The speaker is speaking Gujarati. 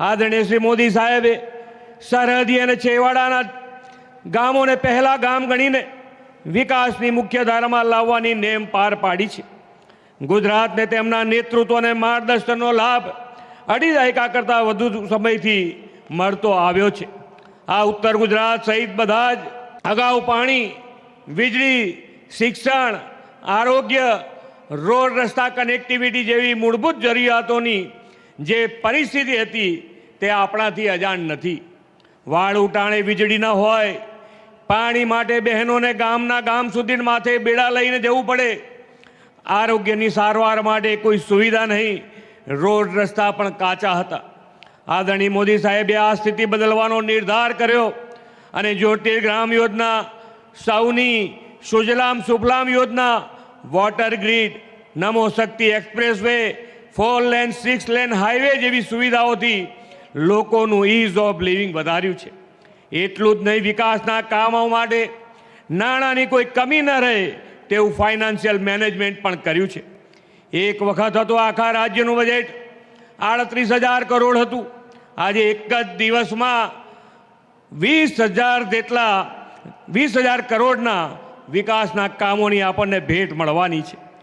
આદરણીય શ્રી મોદી સાહેબે સરહદી અને છેવાડાના ગામોને પહેલા ગામ ગણીને વિકાસની મુખ્ય ધારામાં લાવવાની નેમ પાર પાડી છે। ગુજરાતને તેમના નેતૃત્વ અને માર્ગદર્શનનો લાભ અઢી દાયકા કરતાં વધુ સમયથી મળતો આવ્યો છે। આ ઉત્તર ગુજરાત સહિત બધા જ અગાઉ પાણી, વીજળી, શિક્ષણ, આરોગ્ય, રોડ રસ્તા કનેક્ટિવિટી જેવી મૂળભૂત જરૂરિયાતોની જે પરિસ્થિતિ હતી તે આપણાથી અજાણ નથી। વાળ ઉટાણે વીજળી ન હોય, પાણી માટે બહેનોને ગામના ગામ સુધી માથે બેડા લઈને જવું પડે, આરોગ્યની સારવાર માટે કોઈ સુવિધા નહીં, રોડ રસ્તા પણ કાચા હતા। આદરણીય મોદી સાહેબે આ સ્થિતિ બદલવાનો નિર્ધાર કર્યો અને જ્યોતિર્ગ્રામ યોજના, સૌની સુજલામ સુફલામ યોજના, વોટર ગ્રીડ, નમો શક્તિ એક્સપ્રેસવે, 4 લેન 6 લેન હાઈવે જેવી સુવિધાઓથી લોકોનું ઇઝ ઓફ લિવિંગ વધાર્યું છે। એટલું જ નહીં, વિકાસના કામો માટે નાણાંની કોઈ કમી ન રહે તેવું ફાઇનાન્શિયલ મેનેજમેન્ટ પણ કર્યું છે। એક વખત હતો આખા રાજ્યનું બજેટ 38,000 કરોડ હતું। આજે એક જ દિવસમાં 20,000 કરોડના વિકાસના કામોની આપણને ભેટ મળવાની છે।